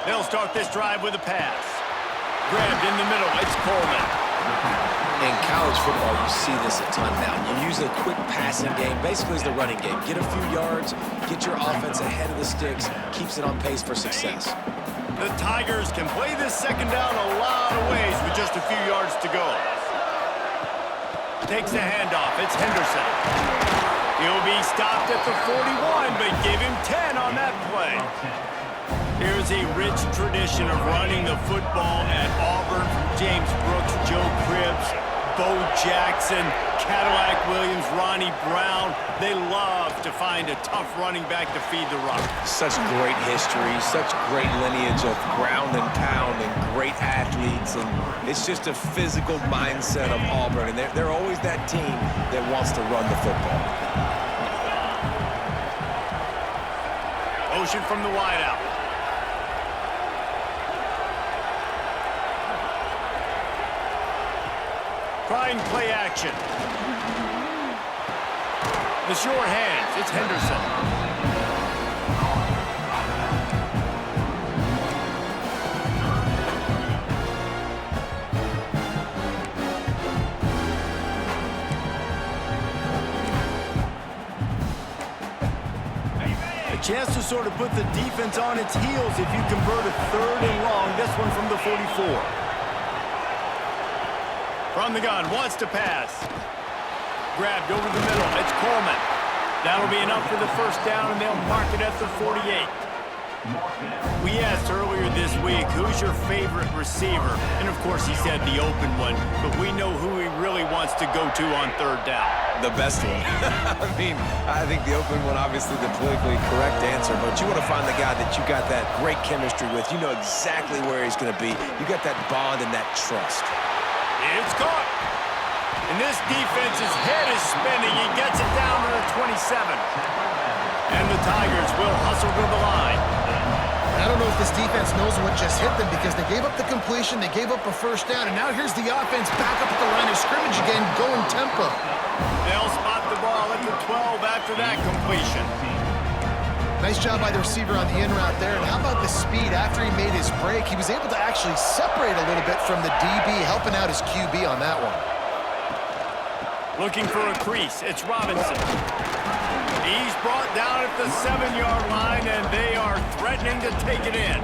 They'll start this drive with a pass. Grabbed in the middle, it's Coleman. In college football, you see this a ton now. You use a quick passing game, basically as the running game. Get a few yards, get your offense ahead of the sticks, keeps it on pace for success. The Tigers can play this second down a lot of ways with just a few yards to go. Takes the handoff, it's Henderson. He'll be stopped at the 41, but give him 10 on that play. Here's a rich tradition of running the football at Auburn from James Brooks, Joe Cribbs, Bo Jackson, Cadillac Williams, Ronnie Brown. They love to find a tough running back to feed the run. Such great history, such great lineage of ground and pound and great athletes. And it's just a physical mindset of Auburn. And they're always that team that wants to run the football. Motion from the wideout. Trying play action. The short hands, it's Henderson. A chance to sort of put the defense on its heels if you convert a 3rd and long. This one from the 44. From the gun, wants to pass. Grabbed over the middle, it's Coleman. That'll be enough for the first down, and they'll mark it at the 48. We asked earlier this week, who's your favorite receiver? And of course, he said the open one, but we know who he really wants to go to on 3rd down. The best one. I think the open one, obviously the politically correct answer, but you want to find the guy that you got that great chemistry with. You know exactly where he's going to be. You got that bond and that trust. It's caught. And this defense's head is spinning. He gets it down to the 27. And the Tigers will hustle to the line. I don't know if this defense knows what just hit them because they gave up the completion, they gave up a first down, and now here's the offense back up at the line of scrimmage again, going tempo. They'll spot the ball at the 12 after that completion. Nice job by the receiver on the in route there. And how about the speed after he made his break? He was able to actually separate a little bit from the DB, helping out his QB on that one. Looking for a crease. It's Robinson. He's brought down at the 7-yard line, and they are threatening to take it in.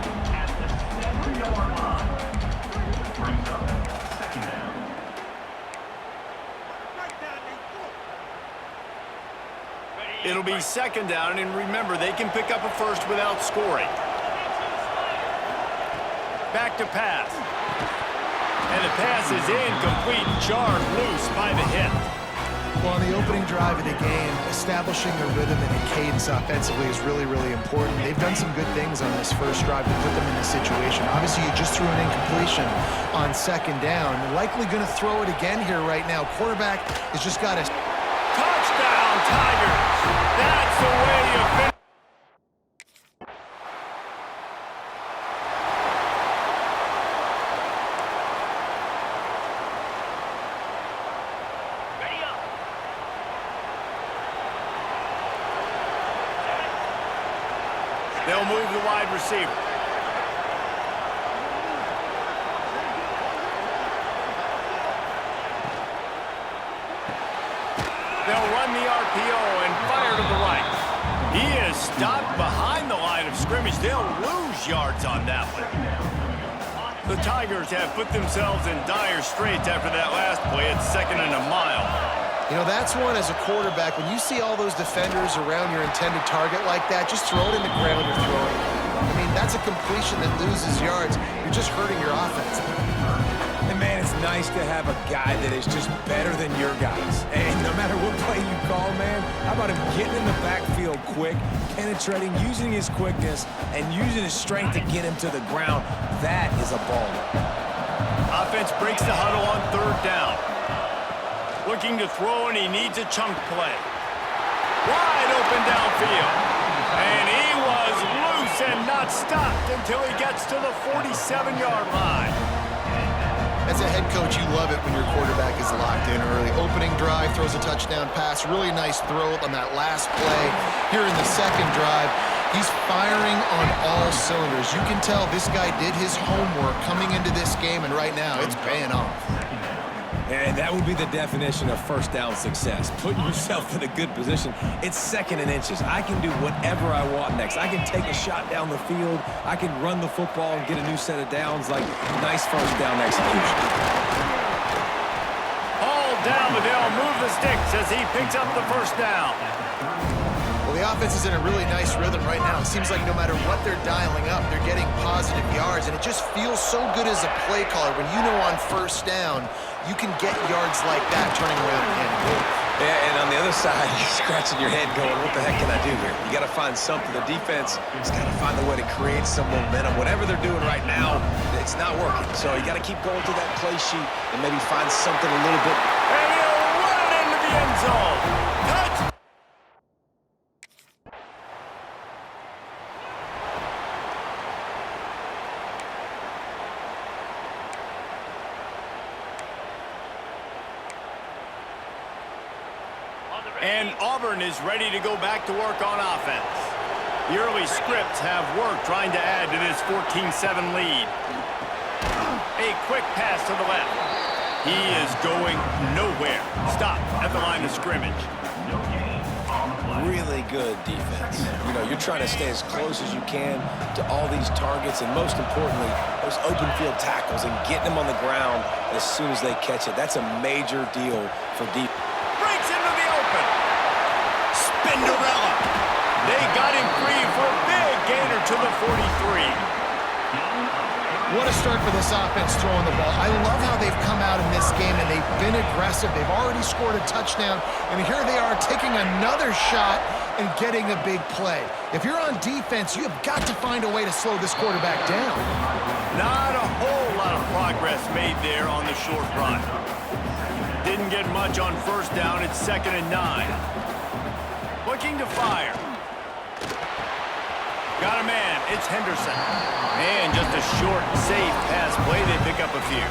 It'll be 2nd down, and remember, they can pick up a first without scoring. Back to pass. And the pass is incomplete, jarred loose by the hit. Well, on the opening drive of the game, establishing a rhythm and a cadence offensively is really, really important. They've done some good things on this first drive to put them in this situation. Obviously, you just threw an incompletion on 2nd down. Likely going to throw it again here right now. Quarterback has just got his... Touchdown, Tigers! That's the way you finish. They'll move the wide receiver. They'll run the RPO and fire to the right. He is stopped behind the line of scrimmage. They'll lose yards on that one. The Tigers have put themselves in dire straits after that last play. It's 2nd and a mile. You know, that's one as a quarterback. When you see all those defenders around your intended target like that, just throw it in the ground you're throwing. I mean, that's a completion that loses yards. You're just hurting your offense. And, man, it's nice to have a guy that is just better than your guys. And no matter what play you call, man, how about him getting in the backfield quick, penetrating, using his quickness, and using his strength to get him to the ground? That is a baller. Offense breaks the huddle on 3rd down. Looking to throw, and he needs a chunk play. Wide open downfield. And he was loose and not stopped until he gets to the 47-yard line. As a head coach, you love it when your quarterback is locked in early. Opening drive, throws a touchdown pass. Really nice throw on that last play. Here in the 2nd drive, He's firing on all cylinders. You can tell this guy did his homework coming into this game, and right now it's paying off. And that would be the definition of first down success. Putting yourself in a good position. It's second and inches. I can do whatever I want next. I can take a shot down the field. I can run the football and get a new set of downs. Like, nice first down execution. All down, but they'll move the sticks as he picks up the first down. Well, the offense is in a really nice rhythm right now. It seems like no matter what they're dialing up, they're getting positive yards, and it just feels so good as a play caller when you know on first down you can get yards like that turning around and handing it. Yeah, and on the other side, you're scratching your head going, what the heck can I do here? You got to find something. The defense has got to find a way to create some momentum. Whatever they're doing right now, it's not working. So you got to keep going through that play sheet and maybe find something a little bit. And he'll run it into the end zone. Touch. And Auburn is ready to go back to work on offense. The early scripts have worked trying to add to this 14-7 lead. A quick pass to the left. He is going nowhere. Stop at the line of scrimmage. Really good defense. You know, you're trying to stay as close as you can to all these targets, and most importantly, those open field tackles and getting them on the ground as soon as they catch it. That's a major deal for defense. Breaks into the open. Spinderella. They got him free for a big gainer to the 43. What a start for this offense throwing the ball. I love how they've come out in this game, and they've been aggressive. They've already scored a touchdown, and here they are taking another shot and getting a big play. If you're on defense, you have got to find a way to slow this quarterback down. Not a whole lot of progress made there on the short run. Didn't get much on first down. It's 2nd and 9. Looking to fire. Got a man. It's Henderson. And just a short, safe pass play. They pick up a few.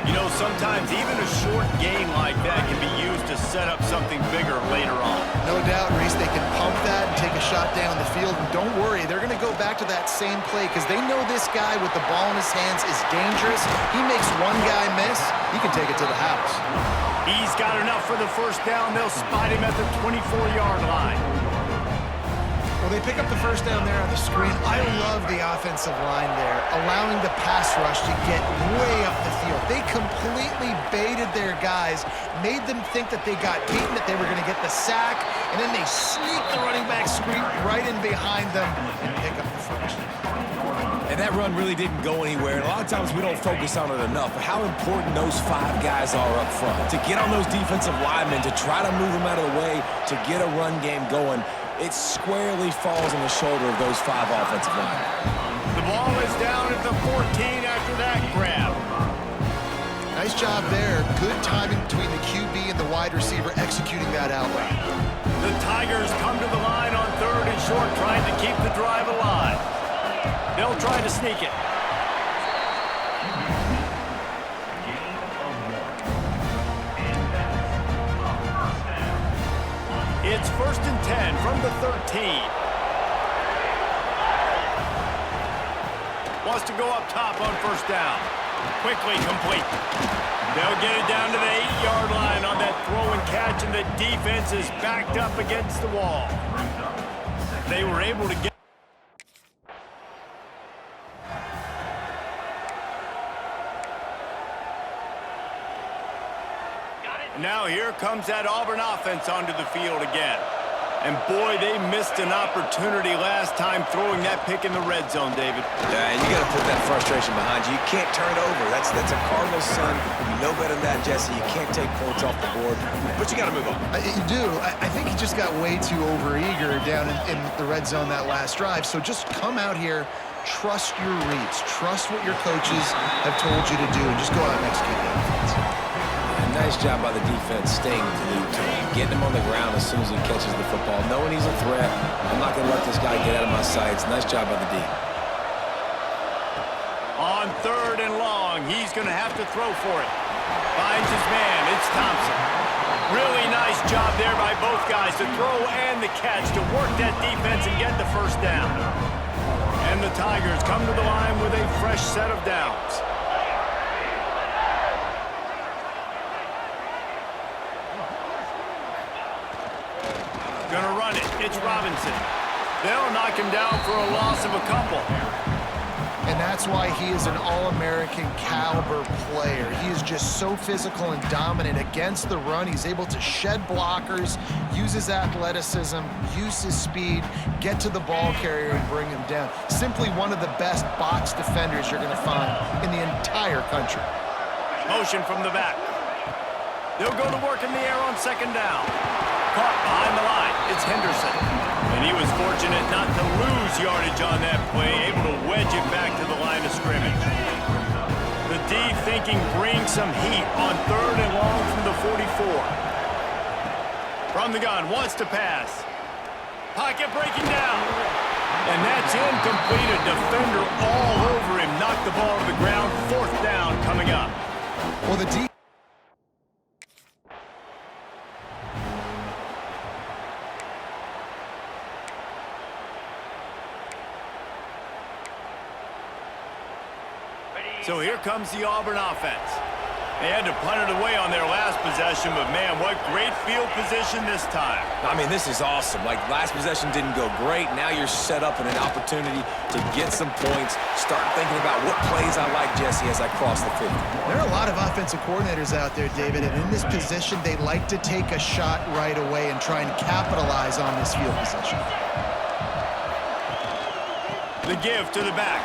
You know, sometimes even a short game like that can be used to set up something bigger later on. No doubt, Reese, they can pump that and take a shot down the field. And don't worry, they're going to go back to that same play because they know this guy with the ball in his hands is dangerous. He makes one guy miss, he can take it to the house. He's got enough for the first down. They'll spot him at the 24-yard line. Well, they pick up the first down there on the screen. I love the offensive line there, allowing the pass rush to get way up the field. They completely baited their guys, made them think that they got beaten, that they were going to get the sack, and then they sneak the running back screen right in behind them and pick up the first. And that run really didn't go anywhere. And a lot of times we don't focus on it enough, but how important those 5 guys are up front. To get on those defensive linemen, to try to move them out of the way, to get a run game going, it squarely falls on the shoulder of those 5 offensive linemen. The ball is down at the 14 after that grab. Nice job there. Good timing between the QB and the wide receiver executing that out route. The Tigers come to the line on 3rd and short, trying to keep the drive alive. They'll try to sneak it. It's 1st and 10 from the 13. Wants to go up top on first down. Quickly complete. They'll get it down to the 8-yard line on that throw and catch, and the defense is backed up against the wall. They were able to get... Now here comes that Auburn offense onto the field again. And boy, they missed an opportunity last time throwing that pick in the red zone, David. Yeah, and you got to put that frustration behind you. You can't turn it over. That's a Cardinals son. You know better than that, Jesse. You can't take points off the board, but you got to move on. You do. I think he just got way too overeager down in the red zone that last drive. So just come out here, trust your reads, trust what your coaches have told you to do, and just go out and execute the offense. Nice job by the defense staying glued to him, getting him on the ground as soon as he catches the football, knowing he's a threat. I'm not going to let this guy get out of my sights. Nice job by the D. On 3rd and long, he's going to have to throw for it. Finds his man. It's Thompson. Really nice Nice job there by both guys to throw and the catch to work that defense and get the first down. And the Tigers come to the line with a fresh set of downs. Gonna run it. It's Robinson. They'll knock him down for a loss of a couple. And that's why he is an All-American caliber player. He is just so physical and dominant against the run. He's able to shed blockers, use his athleticism, use his speed, get to the ball carrier and bring him down. Simply one of the best box defenders you're going to find in the entire country. Motion from the back. They'll go to work in the air on second down. Caught behind the line. It's Henderson. And he was fortunate not to lose yardage on that play, able to wedge it back to the line of scrimmage. The D thinking bring some heat on third and long from the 44. From the gun, wants to pass. Pocket breaking down. And that's incomplete. A defender all over him. Knocked the ball to the ground. Fourth down coming up. Well, the D... So here comes the Auburn offense. They had to punt it away on their last possession, but man, what great field position this time. I mean, this is awesome. Like, last possession didn't go great. Now you're set up in an opportunity to get some points. Start thinking about what plays I like, Jesse, as I cross the 50. There are a lot of offensive coordinators out there, David, and in this position, they like to take a shot right away and try and capitalize on this field position. The give to the back.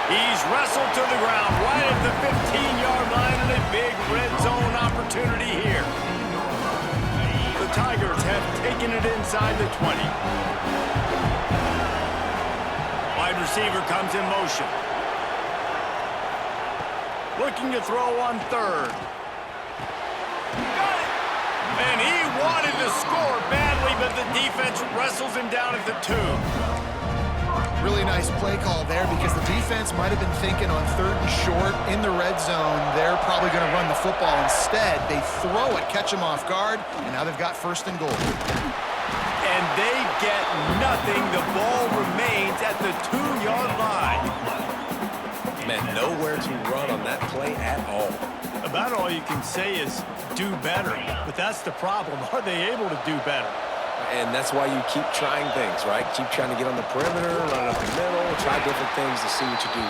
He's wrestled to the ground right at the 15-yard line, and a big red zone opportunity here. The Tigers have taken it inside the 20. Wide receiver comes in motion. Looking to throw on third. And he wanted to score badly, but the defense wrestles him down at the 2. Really nice play call there because the defense might have been thinking on third and short in the red zone. They're probably going to run the football. Instead, they throw it, catch them off guard, and now they've got first and goal. And they get nothing. The ball remains at the 2-yard line. Man, nowhere to run on that play at all. About all you can say is do better. But that's the problem. Are they able to do better? And that's why you keep trying things, right? Keep trying to get on the perimeter, run up the middle, try different things to see what you do.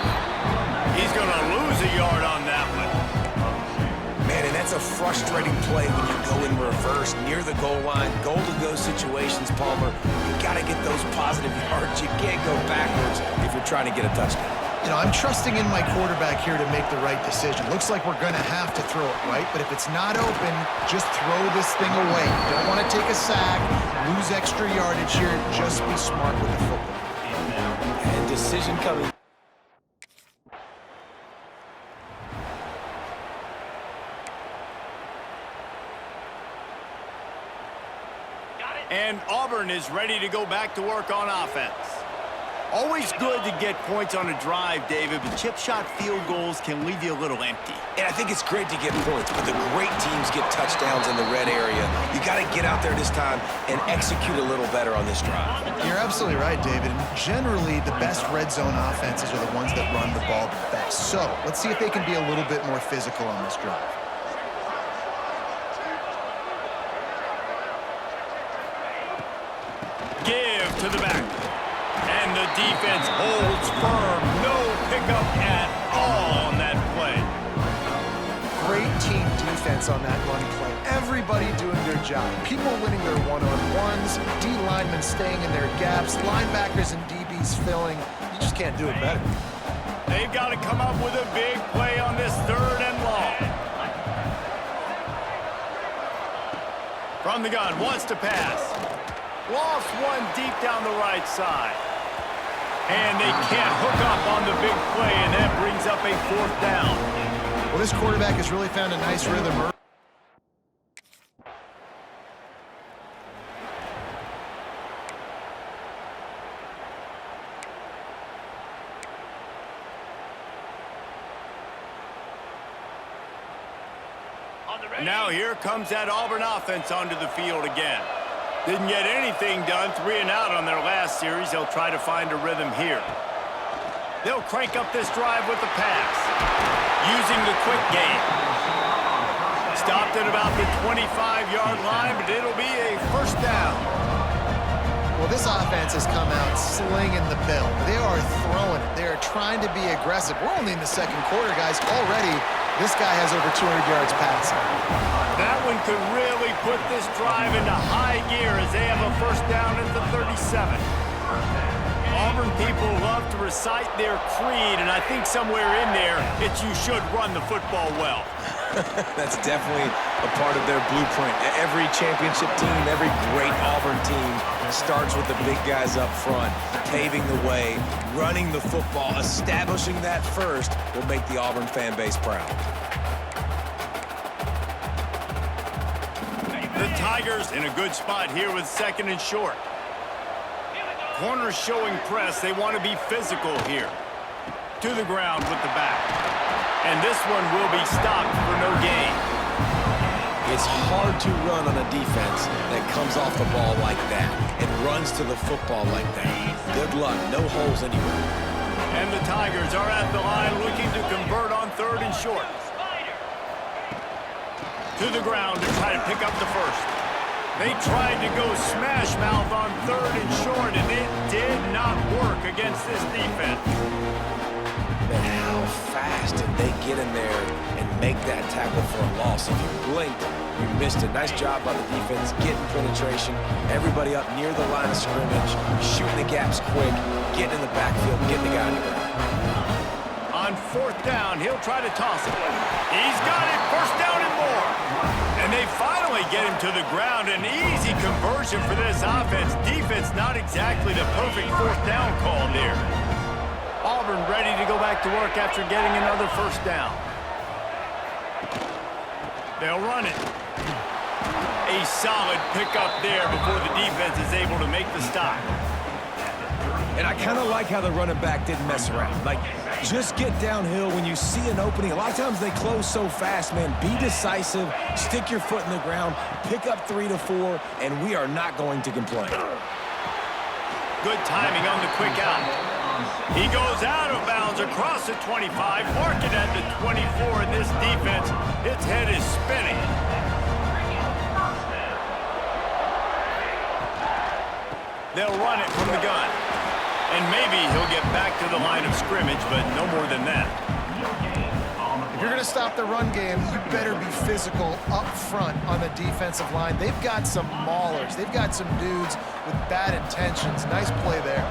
He's going to lose a yard on that one. Man, and that's a frustrating play when you go in reverse near the goal line. Goal-to-go situations, Palmer. You got to get those positive yards. You can't go backwards if you're trying to get a touchdown. You know, I'm trusting in my quarterback here to make the right decision. Looks like we're going to have to throw it, right? But if it's not open, just throw this thing away. You don't want to take a sack, lose extra yardage here. Just be smart with the football. And decision coming. And Auburn is ready to go back to work on offense. Always good to get points on a drive, David, but chip shot field goals can leave you a little empty. And I think it's great to get points, but the great teams get touchdowns in the red area. You got to get out there this time and execute a little better on this drive. You're absolutely right, David. And generally, the best red zone offenses are the ones that run the ball the best. So let's see if they can be a little bit more physical on this drive. Give to the back. And the defense holds firm. No pickup at all on that play. Great team defense on that run play. Everybody doing their job. People winning their one-on-ones, D linemen staying in their gaps, linebackers and DBs filling. You just can't do it better. They've got to come up with a big play on this third and long. From the gun, wants to pass. Lost one deep down the right side. And they can't hook up on the big play, and that brings up a fourth down. Well, this quarterback has really found a nice rhythm. Now here comes that Auburn offense onto the field again. Didn't get anything done, 3 and out on their last series. They'll try to find a rhythm here. They'll crank up this drive with the pass, using the quick game. Stopped at about the 25-yard line, but it'll be a first down. Well, this offense has come out slinging the bill. They are throwing it. They are trying to be aggressive. We're only in the second quarter, guys. Already, this guy has over 200 yards passing. That one could really put this drive into high gear as they have a first down at the 37. Auburn people love to recite their creed, and I think somewhere in there, it's you should run the football well. That's definitely a part of their blueprint. Every championship team, every great Auburn team starts with the big guys up front, paving the way, running the football, establishing that first will make the Auburn fan base proud. The Tigers in a good spot here with second and short. Corners showing press. They want to be physical here. To the ground with the back. And this one will be stopped for no gain. It's hard to run on a defense that comes off the ball like that and runs to the football like that. Good luck. No holes anywhere. And the Tigers are at the line looking to convert on third and short. To the ground to try to pick up the first. They tried to go smash mouth on third and short, and it did not work against this defense. And how fast did they get in there and make that tackle for a loss? If you blinked, you missed it. Nice job by the defense, getting penetration. Everybody up near the line of scrimmage, shooting the gaps quick, getting in the backfield, getting the guy on the ground. On fourth down, he'll try to toss it. He's got it, first down and more. And they finally get him to the ground. An easy conversion for this offense. Defense not exactly the perfect fourth down call there. Auburn ready to go back to work after getting another first down. They'll run it. A solid pickup there before the defense is able to make the stop. And I kind of like how the running back didn't mess around. Like, just get downhill when you see an opening. A lot of times they close so fast, man. Be decisive, stick your foot in the ground, pick up 3 to 4, and we are not going to complain. Good timing on the quick out. He goes out of bounds across the 25, mark it at the 24, and this defense, its head is spinning. They'll run it from the gun. And maybe he'll get back to the line of scrimmage, but no more than that. If you're going to stop the run game, you better be physical up front on the defensive line. They've got some maulers. They've got some dudes with bad intentions. Nice play there.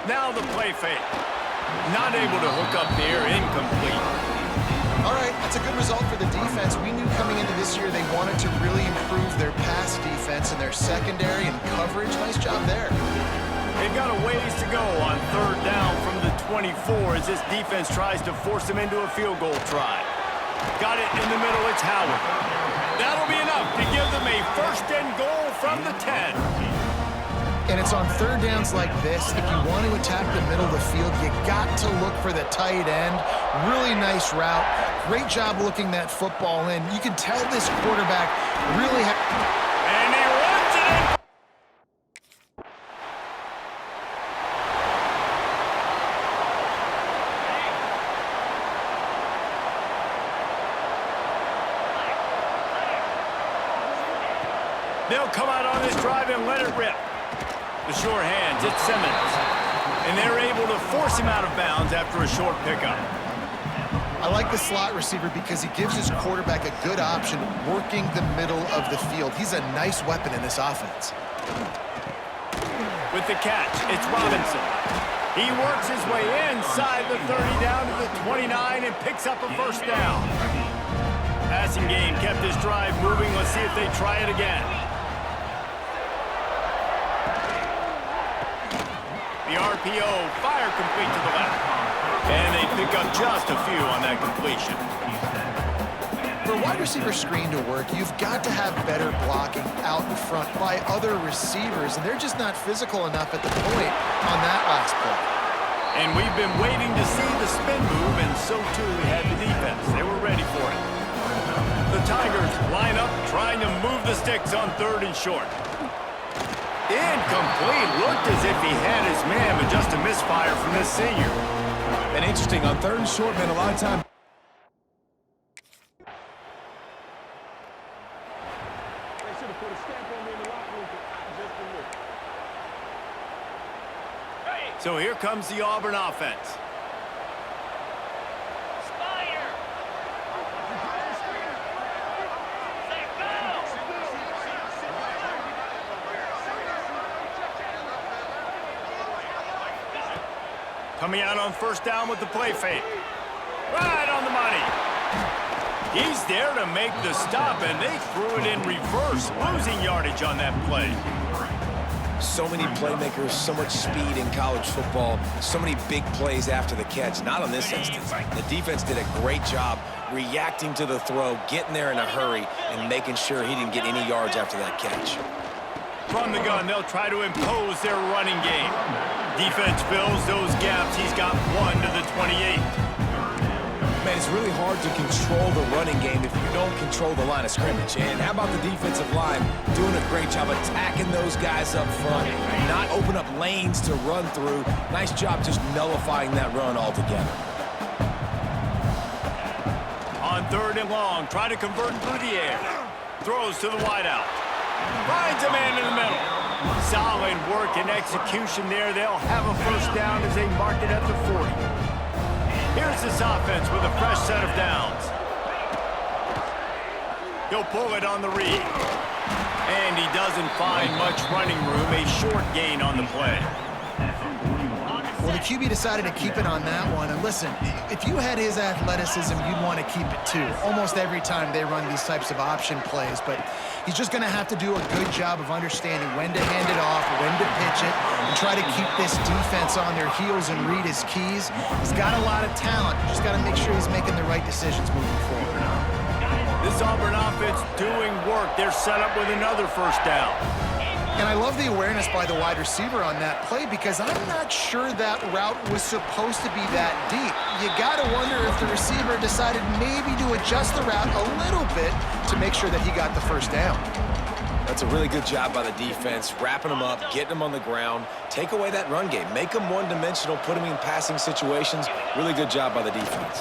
Now the play fake. Not able to hook up there, incomplete. All right, that's a good result for the defense. We knew coming into this year they wanted to really improve their pass defense and their secondary and coverage. Nice job there. They've got a ways to go on third down from the 24 as this defense tries to force them into a field goal try. Got it in the middle, it's Howard. That'll be enough to give them a first and goal from the 10. And it's on third downs like this. If you want to attack the middle of the field, you got to look for the tight end. Really nice route. Great job looking that football in. You can tell this quarterback really and he runs it in. They'll come out on this drive and let it rip. The sure hands, it's Simmons. And they're able to force him out of bounds after a short pickup. I like the slot receiver because he gives his quarterback a good option working the middle of the field. He's a nice weapon in this offense. With the catch, it's Robinson. He works his way inside the 30 down to the 29 and picks up a first down. Passing game kept this drive moving. Let's see if they try it again. The RPO, fire complete to the left. And they pick up just a few on that completion. For a wide receiver screen to work, you've got to have better blocking out in front by other receivers, and they're just not physical enough at the point on that last play. And we've been waiting to see the spin move, and so too had the defense. the sticks on 3rd and short. Incomplete. Looked as if he had his man, but just a misfire from this senior. And interesting, on 3rd and short, man, a lot of time. So here comes the Auburn offense. Coming out on 1st down with the play fake. Right on the money. He's there to make the stop, and they threw it in reverse, losing yardage on that play. So many playmakers, so much speed in college football, so many big plays after the catch. Not on this instance. The defense did a great job reacting to the throw, getting there in a hurry, and making sure he didn't get any yards after that catch. From the gun, they'll try to impose their running game. Defense fills those gaps. He's got 1 to the 28. Man, it's really hard to control the running game if you don't control the line of scrimmage. And how about the defensive line doing a great job attacking those guys up front, not open up lanes to run through. Nice job just nullifying that run altogether. On 3rd and long, try to convert through the air. Throws to the wideout. Finds a man in the middle. Solid work and execution there. They'll have a 1st down as they mark it at the 40. Here's this offense with a fresh set of downs. He'll pull it on the read. And he doesn't find much running room. A short gain on the play. Well, the QB decided to keep it on that one. And listen, if you had his athleticism, you'd want to keep it too. Almost every time they run these types of option plays. But he's just going to have to do a good job of understanding when to hand it off, when to pitch it, and try to keep this defense on their heels and read his keys. He's got a lot of talent. Just got to make sure he's making the right decisions moving forward. This Auburn offense doing work. They're set up with another 1st down. And I love the awareness by the wide receiver on that play because I'm not sure that route was supposed to be that deep. You got to wonder if the receiver decided maybe to adjust the route a little bit to make sure that he got the 1st down. That's a really good job by the defense, wrapping them up, getting them on the ground, take away that run game, make them one-dimensional, put them in passing situations. Really good job by the defense.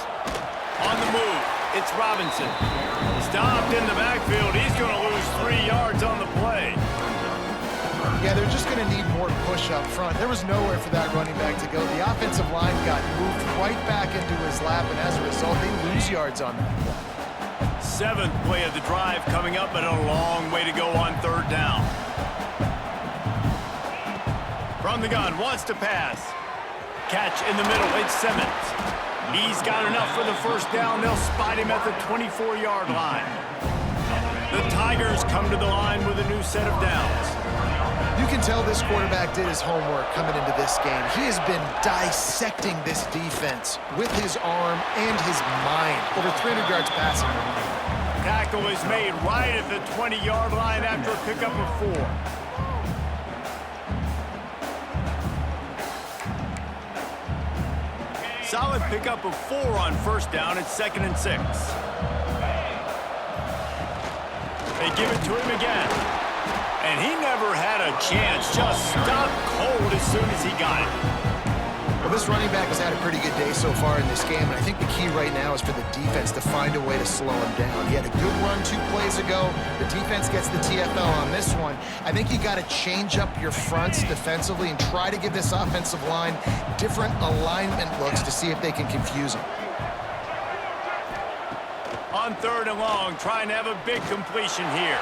On the move, it's Robinson. Stopped in the backfield. He's going to lose 3 yards on the play. Yeah, they're just going to need more push up front. There was nowhere for that running back to go. The offensive line got moved right back into his lap, and as a result, they lose yards on that play. 7th play of the drive coming up, but a long way to go on 3rd down. From the gun, wants to pass. Catch in the middle, it's Simmons. He's got enough for the 1st down. They'll spot him at the 24-yard line. The Tigers come to the line with a new set of downs. You can tell this quarterback did his homework coming into this game. He has been dissecting this defense with his arm and his mind. Over 300 yards passing. Tackle is made right at the 20-yard line after a pickup of 4. Solid pickup of 4 on 1st down. It's 2nd and 6. They give it to him again. And he never had a chance. Just stopped cold as soon as he got it. Well, this running back has had a pretty good day so far in this game, and I think the key right now is for the defense to find a way to slow him down. He had a good run 2 plays ago. The defense gets the TFL on this one. I think you got to change up your fronts defensively and try to give this offensive line different alignment looks to see if they can confuse him. On 3rd and long, trying to have a big completion here.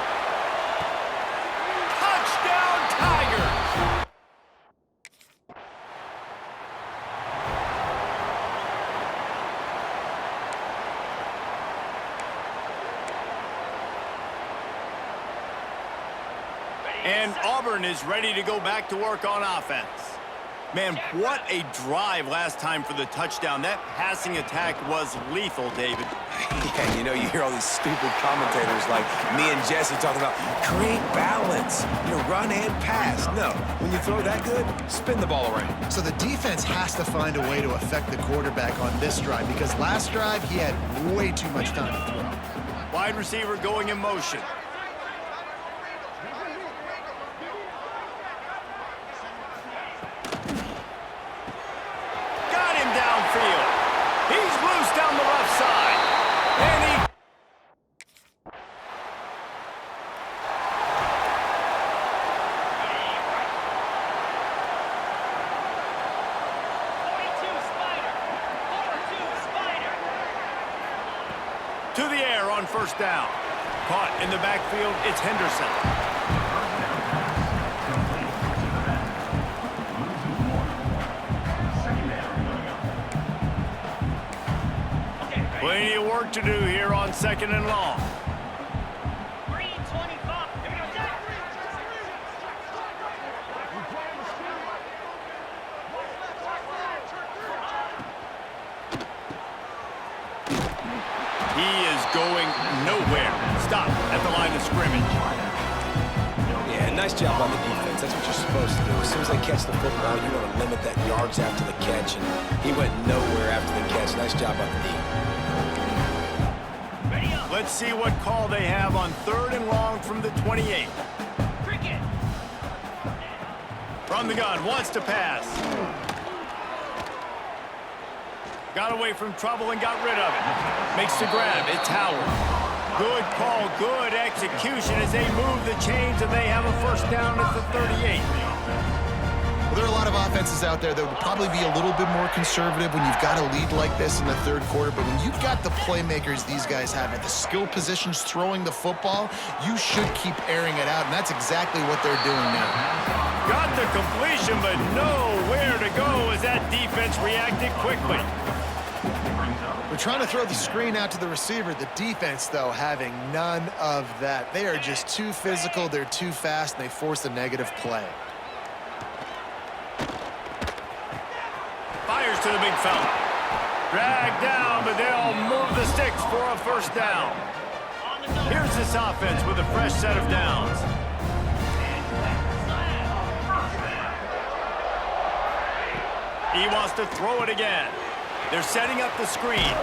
Touchdown, Tigers! And Auburn is ready to go back to work on offense. Man, what a drive last time for the touchdown. That passing attack was lethal, David. Yeah, you know, you hear all these stupid commentators like me and Jesse talking about create balance, you know, run and pass. No, when you throw that good, spin the ball around. So the defense has to find a way to affect the quarterback on this drive because last drive he had way too much time to throw. Wide receiver going in motion. To the air on first down. Caught in the backfield, it's Henderson. Plenty of work to do here on 2nd and long. He is going nowhere. Stop at the line of scrimmage. Yeah, nice job on the defense. That's what you're supposed to do. As soon as they catch the football, you want to limit that yards after the catch, and he went nowhere after the catch. Nice job on the D. Let's see what call they have on 3rd and long from the 28. From the gun, wants to pass. Got away from trouble and got rid of it. Makes the grab. It's Howard. Good call, good execution as they move the chains and they have a first down at the 38. Well, there are a lot of offenses out there that would probably be a little bit more conservative when you've got a lead like this in the 3rd quarter, but when you've got the playmakers these guys have at the skill positions throwing the football, you should keep airing it out, and that's exactly what they're doing now. Got the completion, but nowhere to go as that defense reacted quickly. We're trying to throw the screen out to the receiver. The defense, though, having none of that. They are just too physical, they're too fast, and they force a negative play. Fires to the big fella. Dragged down, but they'll move the sticks for a first down. Here's this offense with a fresh set of downs. He wants to throw it again. They're setting up the screen.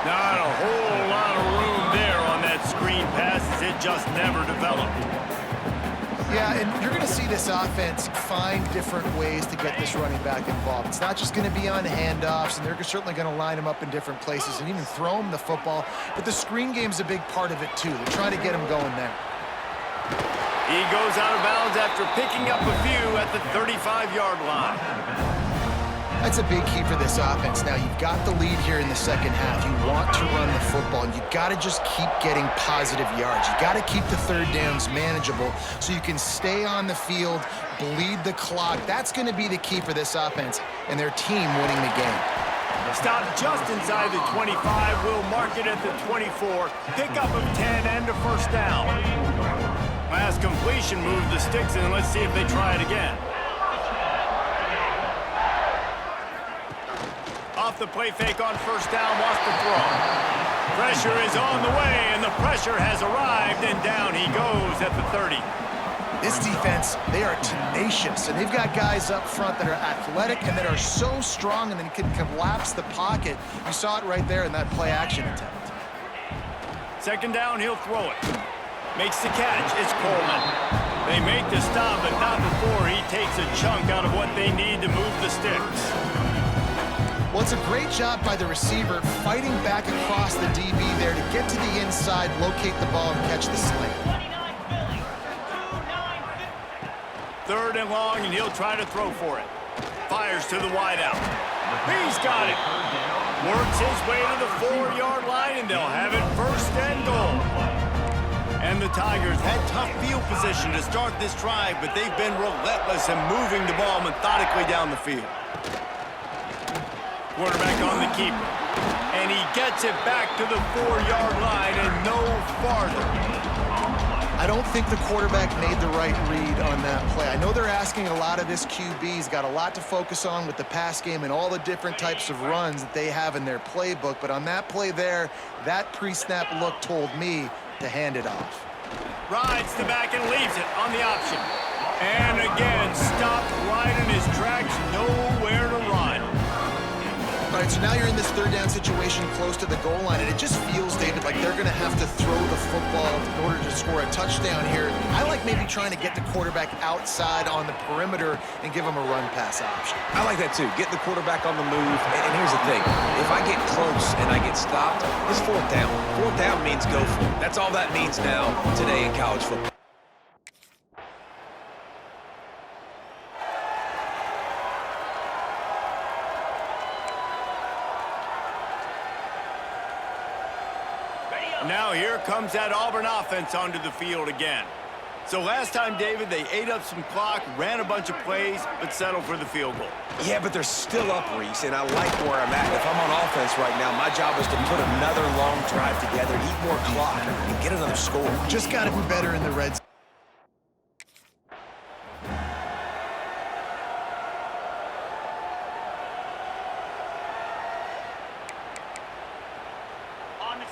Not a whole lot of room there on that screen pass as it just never developed. Yeah, and you're going to see this offense find different ways to get this running back involved. It's not just going to be on handoffs, and they're certainly going to line him up in different places and even throw him the football. But the screen game's a big part of it, too. They're trying to get him going there. He goes out of bounds after picking up a few at the 35-yard line. That's a big key for this offense. Now, you've got the lead here in the 2nd half. You want to run the football, and you've got to just keep getting positive yards. You've got to keep the 3rd downs manageable so you can stay on the field, bleed the clock. That's going to be the key for this offense and their team winning the game. Stop just inside the 25. We'll mark it at the 24. Pickup of 10 and a first down. Last completion moved the sticks, and let's see if they try it again. Off the play fake on first down, wants to throw. Pressure is on the way, and the pressure has arrived, and down he goes at the 30. This defense, they are tenacious, and they've got guys up front that are athletic and that are so strong and then can collapse the pocket. You saw it right there in that play-action attempt. 2nd down, he'll throw it. Makes the catch, it's Coleman. They make the stop, but not before he takes a chunk out of what they need to move the sticks. Well, it's a great job by the receiver fighting back across the DB there to get to the inside, locate the ball, and catch the slant. 3rd and long, and he'll try to throw for it. Fires to the wideout. He's got it. Works his way to the 4-yard line, and they'll have it 1st and goal. And the Tigers had tough field position to start this drive, but they've been relentless in moving the ball methodically down the field. Quarterback on the keeper. And he gets it back to the 4-yard line and no farther. I don't think the quarterback made the right read on that play. I know they're asking a lot of this QB. He's got a lot to focus on with the pass game and all the different types of runs that they have in their playbook. But on that play there, that pre-snap look told me to hand it off. Rides the back and leaves it on the option. And again, stopped right in his tracks, nowhere to run. All right, so now you're in this 3rd down situation close to the goal line, and it just feels, David, like they're going to have to throw the football in order to score a touchdown here. I like maybe trying to get the quarterback outside on the perimeter and give him a run-pass option. I like that, too. Get the quarterback on the move. And here's the thing. If I get close and I get stopped, it's 4th down. 4th down means go for it. That's all that means now today in college football. Now here comes that Auburn offense onto the field again. So last time, David, they ate up some clock, ran a bunch of plays, but settled for the field goal. Yeah, but they're still up, Reese, and I like where I'm at. If I'm on offense right now, my job is to put another long drive together, eat more clock, and get another score. Just got to be better in the red zone.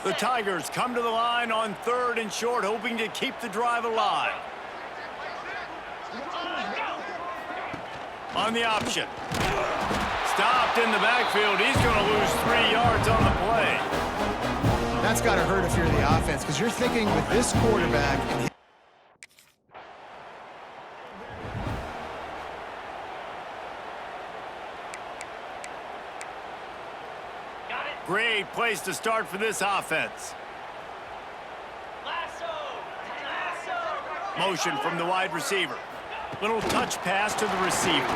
The Tigers come to the line on 3rd and short, hoping to keep the drive alive. On the option. Stopped in the backfield. He's going to lose 3 yards on the play. That's got to hurt if you're the offense, because you're thinking with this quarterback and Great place to start for this offense. Motion from the wide receiver. Little touch pass to the receiver.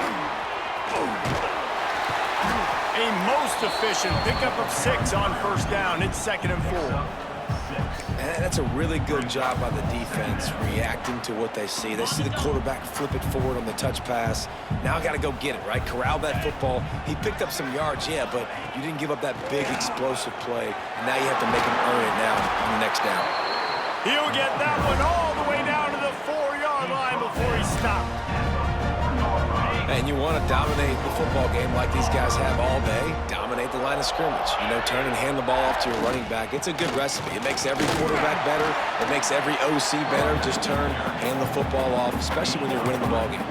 A most efficient pickup of 6 on 1st down. It's 2nd and 4. And that's a really good job by the defense reacting to what they see. They see the quarterback flip it forward on the touch pass. Now I got to go get it, right? Corral that football. He picked up some yards, yeah, but you didn't give up that big explosive play. And now you have to make him earn it now on the next down. He'll get that one all the way down to the 4-yard line before he stopped. And you want to dominate the football game like these guys have all day, dominate the line of scrimmage. You know, turn and hand the ball off to your running back. It's a good recipe. It makes every quarterback better. It makes every OC better. Just turn, hand the football off, especially when you're winning the ball game.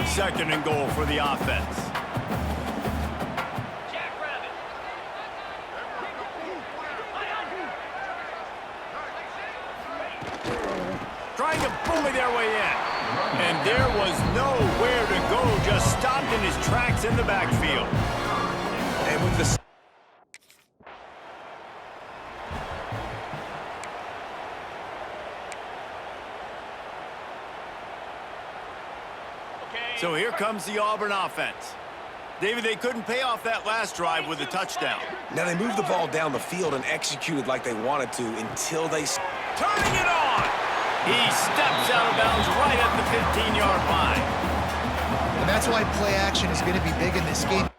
2nd and goal for the offense. Trying to bully their way in. And there was nowhere to go, just stopped in his tracks in the backfield. And with the So here comes the Auburn offense. David, they couldn't pay off that last drive with a touchdown. Now they moved the ball down the field and executed like they wanted to until they... Turning it on! He steps out of bounds right at the 15-yard line. And that's why play action is going to be big in this game.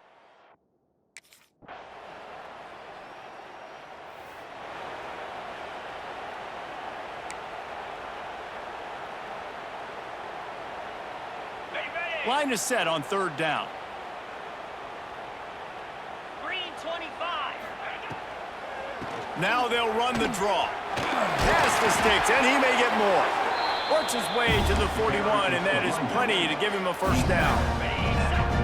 Line is set on 3rd down. Green 25. Now they'll run the draw. Pass the sticks, and he may get more. Works his way to the 41, and that is plenty to give him a 1st down.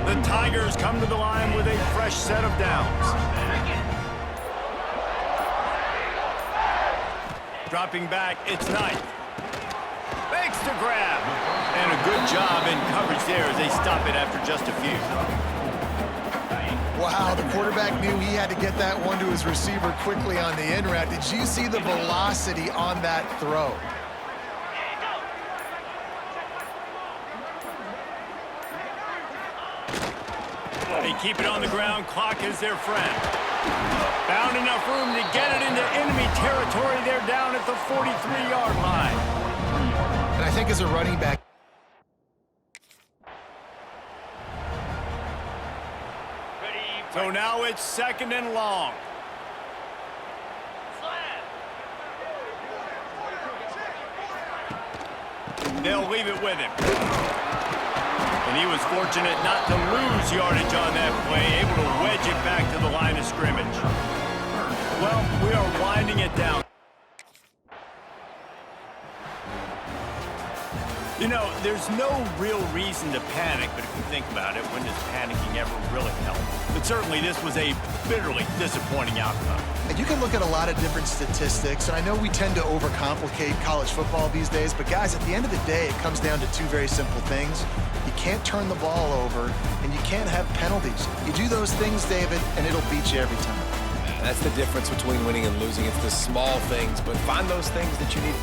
The Tigers come to the line with a fresh set of downs. Dropping back, it's Knight. Fakes to grab. And a good job in coverage there as they stop it after just a few. Wow, the quarterback knew he had to get that one to his receiver quickly on the in route. Did you see the velocity on that throw? They keep it on the ground. Clock is their friend. Found enough room to get it into enemy territory. They're down at the 43-yard line. And I think as a running back, so now it's 2nd and long. They'll leave it with him. And he was fortunate not to lose yardage on that play, able to wedge it back to the line of scrimmage. Well, we are winding it down. You know, there's no real reason to panic, but if you think about it, when does panicking ever really help? But certainly this was a bitterly disappointing outcome. and you can look at a lot of different statistics, and I know we tend to overcomplicate college football these days, but guys, at the end of the day, it comes down to two very simple things. You can't turn the ball over, and you can't have penalties. You do those things, David, and it'll beat you every time. That's the difference between winning and losing. It's the small things, but find those things that you need.